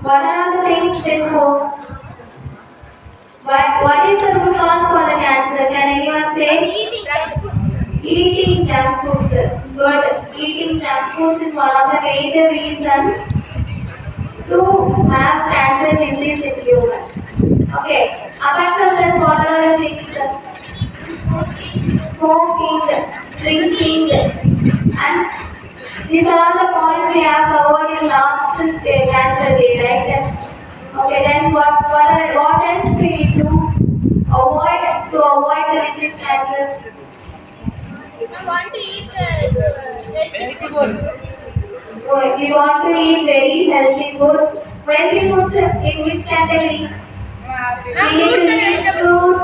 What are the things they smoke? What is the root cause for the cancer? Can anyone say? Eating junk foods. Eating junk foods. Good. Eating junk foods is one of the major reasons to have cancer disease in human. Okay. Apart from this, what are the things? Smoking, drinking, and these are all the points we have covered in last cancer day, right? Okay, then what else we need to avoid the disease cancer? I want to eat healthy foods. We want to eat very healthy foods. Healthy foods in which category? We need to eat fruits,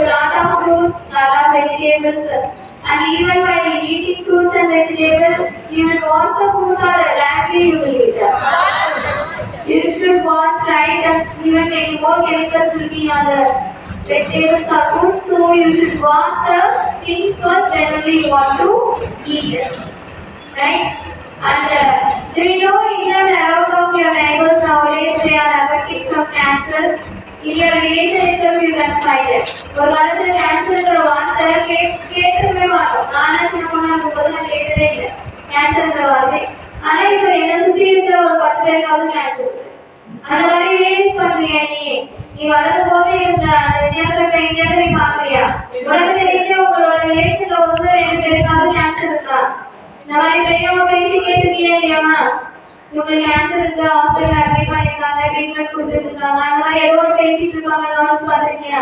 lot of vegetables. And even while eating fruits and vegetables, you will wash the food or directly you will eat them. You should wash, right? And even many more chemicals will be on the vegetables or fruits, so you should wash the things first, then only you want to eat it, right? And do you know in and around of your neighbors nowadays they are affected from cancer? In your relation itself you can find it. ஒரு காலத்துல கேன்சர்ங்கிற வார்த்தை கேட்டுக்கவே மாட்டோம். நானா சின்ன பொண்ணா இருக்கும்போது நான் கேட்டதே இல்லை கேன்சர்ங்கிற வார்த்தை. ஆனா இப்போ என்ன சுத்தி இருக்கிற ஒரு 10 பேருக்காவது கேன்சர் இருக்கு. அந்த மாதிரி ரியலைஸ் பண்றியா நீ வளரும் போது இருந்த அந்த வித்தியாசம் இப்ப எங்கேயாவது நீ பாக்குறியா? உனக்கு தெரிஞ்ச உங்களோட ரிலேஷன்ல 1-2 பேருக்காவது கேன்சர் இருக்கா? இந்த மாதிரி பெரியவங்க பேசி கேட்டுக்கியா இல்லையாமா? இவங்களுக்கு கேன்சர் இருக்கு, ஹாஸ்பிட்டல் அட்மிட் பண்ணிருக்காங்க, ட்ரீட்மெண்ட் கொடுத்துட்டு இருக்காங்க, அந்த மாதிரி ஏதோ ஒரு பேசிட்டு இருப்பாங்க, கவனிச்சு பார்த்திருக்கியா?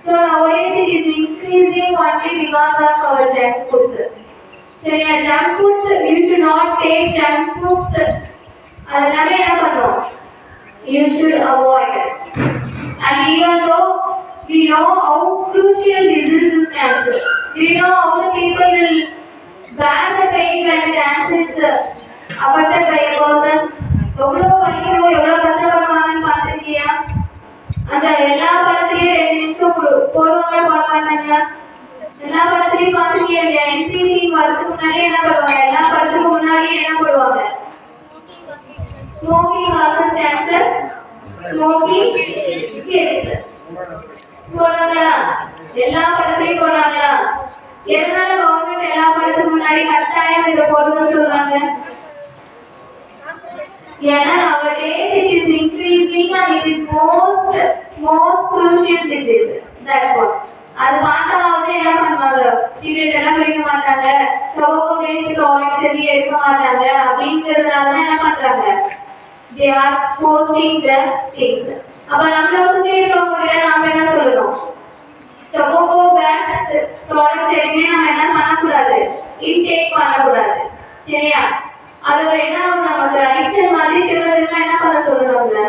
So nowadays it is increasing only because of our junk foods. சரியா? Junk foods you should not take junk foods. அதெல்லாமே என்ன பண்ணும்? You should avoid. And even though we know how crucial disease is cancer, we know how the people will bear the pain when the cancer is affected by a person. எவ்வளோ வலிக்கும், எவ்வளோ கஷ்டப்படுவாங்கன்னு பார்த்துருக்கியா? அந்த எல்லா படத்துலையும் 2 நிமிஷம் போடுவாங்களா போட மாட்டாங்களா? எல்லா படத்துலையும் பார்த்துருக்கியா இல்லையா? என்ட்ரி சீன் வரதுக்கு முன்னாடியே என்ன பண்ணுவாங்க? எல்லா படத்துக்கு முன்னாடியே என்ன போடுவாங்க? Smoking causes cancer. Smoking kills. போடுறாங்களா? எல்லா படத்துலையும் போடுறாங்களா? எதனால கவர்மெண்ட் எல்லா படத்துக்கு முன்னாடி கட்டாயம் இதை போடுன்னு சொல்றாங்க? ஏன்னா nowadays it is increasing and it is most crucial disease. That's what. அது பார்த்தாவது என்ன பண்ணுவாங்க? சிகரெட் எல்லாம் குடிக்க மாட்டாங்க, டொபாக்கோ பேஸ்ட் ப்ராடக்ட்ஸ் எதையும் எடுக்க மாட்டாங்க அப்படிங்கிறதுனால தான் என்ன பண்றாங்க? They are posting the things. அப்ப நம்மள சுத்தி இருக்கிறவங்க கிட்ட நாம என்ன சொல்லணும்? டொபாக்கோ பேஸ்ட் ப்ராடக்ட்ஸ் எதுவுமே நம்ம என்ன பண்ணக்கூடாது? இன்டேக் பண்ணக்கூடாது. சரியா? அது என்ன நமக்கு அடிக்ஷன் மாதிரி திரும்ப என்ன பண்ண சொல்லணும்ல?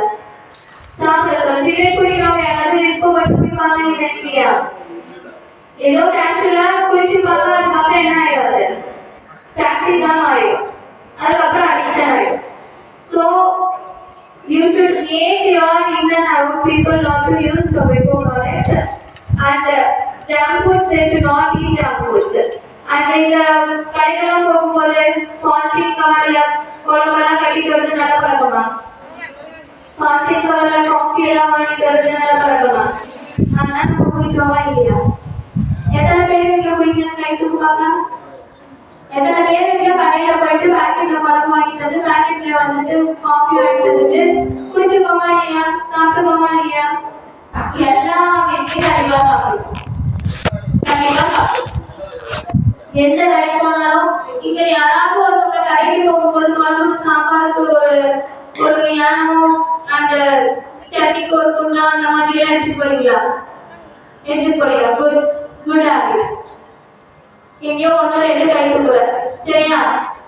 சாப்பிட சொல்ல. சிகரெட் குடிக்கிறவங்க யாராவது விருப்பப்பட்டு குடிப்பாங்கன்னு நினைக்கிறியா? ஏதோ கேஷுவலா குடிச்சிருப்பாங்க, அதுக்கப்புறம் என்ன ஆயிடும்? அது பிராக்டிஸா மாறிடும், அதுக்கப்புறம் அடிக்ஷன் ஆயிடும். So you should make your in and around people not to use tobacco products and junk foods. They should not eat junk foods. And இந்த கடைக்கெல்லாம் போகும்போது பாலித்தீன் கவர்ல குழம்பெல்லாம் கட்டிட்டு வருது நல்ல பழக்கமா? பாலித்தீன் கவர்ல காஃபி எல்லாம் வாங்கிட்டு வருது நல்ல பழக்கமா? ஆனா நம்ம குடிக்கிறோமா இல்லையா? எத்தனை பேர் வீட்டுல குடிக்கணும்? கை தூக்கு பார்க்கலாம். எத்தனை பேர் வீட்டுல கடையில போயிட்டு பேக்கெட்ல குழம்பு வாங்கிட்டு வந்து பேக்கெட்ல வந்துட்டு காஃபி வாங்கிட்டு வந்துட்டு குடிச்சிருக்கோமா இல்லையா? சாப்பிட்டுருக்கோமா இல்லையா? எல்லா வீட்லயும் கண்டிப்பா சாப்பிடுவோம். எந்த கடைக்கு போனாலும் இங்க யாராவது ஒருத்தவங்க கடைக்கு போகும்போது குழம்புக்கு சாம்பாருக்கு ஒரு யானமும் அந்த சட்னிக்கு ஒரு குண்டா அந்த மாதிரி எல்லாம் எடுத்துட்டு போறீங்களா? Good habit. எங்கேயோ 1-2 கை தூக்குற. சரியா?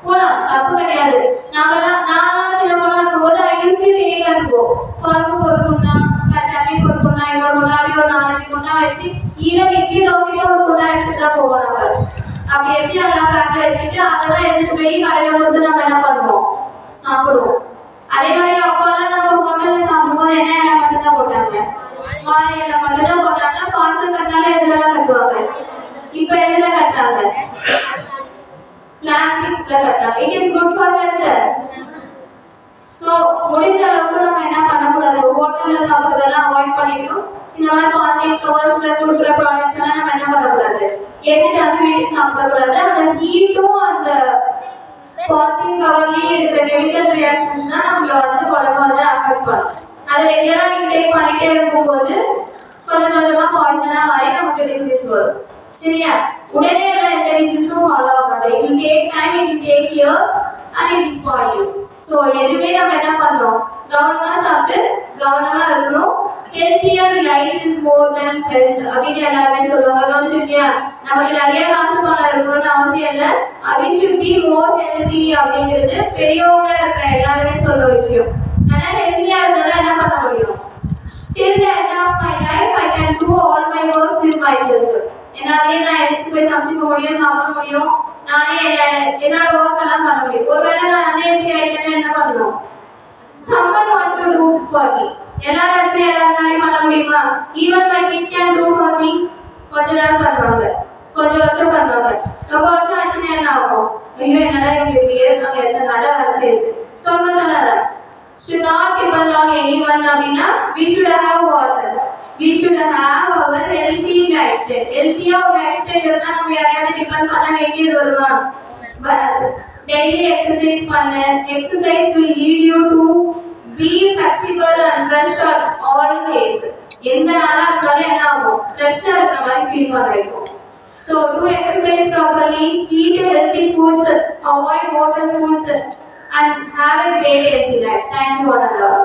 போலாம், தப்பு கிடையாது. நான்லாம் சின்ன பொண்ணா இருக்கும்போது I used to take and go. குழம்புக்கு ஒரு குண்டா, சட்னிக்கு ஒரு குண்டா, இன்னொரு குண்டாவே ஒரு 4-5 குண்டா வச்சு ஈவன் இட்லி தோசையில ஒரு குண்டா எடுத்துட்டு தான் போவோம். நம்ம அப்படி வச்சு எல்லாம் பேக்ல வச்சுட்டு அதை தான் எடுத்துட்டு போய் கடையில கொடுத்து நம்ம என்ன பண்ணுவோம்? சாப்பிடுவோம். அதே மாதிரி அப்பெல்லாம் நம்ம ஹோட்டல்ல சாப்பிடும்போது என்ன எல்லாம் மட்டும் தான் போட்டாங்க? வாழை இலை மட்டும் தான் போட்டாங்க. பார்சல் கட்டினாலும் எதுல தான் கட்டுவாங்க? இப்ப எதுல கட்டுறாங்க? பிளாஸ்டிக்ஸ்ல கட்டுறாங்க. It is good for health. So முடிஞ்ச அளவுக்கு நம்ம பாட்டில்ல சாப்பிட்றதெல்லாம் அவாய்ட் பண்ணிக்கணும். இந்த மாதிரி பாலித்தீன் கவர்ஸ்ல கொடுக்குற ப்ராடக்ட்ஸ் எல்லாம் நம்ம என்ன பண்ணக்கூடாது, எடுத்துட்டு வந்து வீட்டுக்கு சாப்பிடக்கூடாது. அந்த ஹீட்டும் அந்த பாலித்தீன் கவர்லயே இருக்கிற கெமிக்கல் ரியாக்ஷன்ஸ் தான் நம்மள வந்து உடம்பு வந்து அஃபெக்ட் பண்ணும். அதை ரெகுலரா இன்டேக் பண்ணிட்டே இருக்கும்போது கொஞ்சம் கொஞ்சமா பாய்சனா மாறி நமக்கு டிசீஸ் வரும். சரியா? உடனே எல்லாம் எந்த டிசீஸும் ஃபாலோ ஆகாது. It will take time, it will take years and it will spoil you. So எதுவுமே நம்ம என்ன பண்ணோம், கவனமா சாப்பிட்டு கவனமா இருக்கணும். Healthier life is more then health அப்படின்னு எல்லாருமே சொல்லுவாங்க. கவனிச்சிருக்கியா? நமக்கு நிறைய காசு பணம் இருக்கணும்னு அவசியம் இல்லை. We should be more healthy அப்படிங்கிறது பெரியவங்கள இருக்கிற எல்லாருமே சொல்ற விஷயம். ஆனால் ஹெல்த்தியா இருந்தாலும் என்ன பண்ண முடியும்? Till the end of my life, I can do all my works in myself. என்னாலே நான் எதிர்த்து போய் சமைச்சிக்க முடியும், சாப்பிட முடியும், நானே என்னோட ஒர்க் எல்லாம் பண்ண முடியும். ஒருவேளை நான் அன்ஹெல்த்தி ஆயிட்டேன்னா என்ன பண்ணணும்? Someone want to do for me. எல்லா இடத்துலயும் எல்லாருனாலையும் பண்ண முடியுமா? Even my kid can do for me. கொஞ்ச நேரம் பண்ணுவாங்க, கொஞ்சம் வருஷம் பண்ணுவாங்க, ரொம்ப வருஷம் ஆச்சுன்னா என்ன ஆகும்? ஐயோ என்னடா இவங்க இப்படியே இருக்காங்க, எத்தனை நட வேலை செய்யுது, தொண்ணூத்தானதா? Should not depend on anyone அப்படின்னா we should have water. We should have our healthy lifestyle. Healthy lifestyle இருந்தா நம்ம யாரையாவது டிபெண்ட் பண்ண வேண்டியது வருமா? வராது. Daily exercise பண்ணு. Exercise will lead you to be flexible and fresh at all days. எந்த நாளா இருந்தாலும் என்ன ஆகும்? ஃப்ரெஷ்ஷா இருக்கிற மாதிரி ஃபீல் பண்ண வைக்கும். So do exercise properly, eat healthy foods, avoid water foods, and have a great healthy life. Thank you, one and all.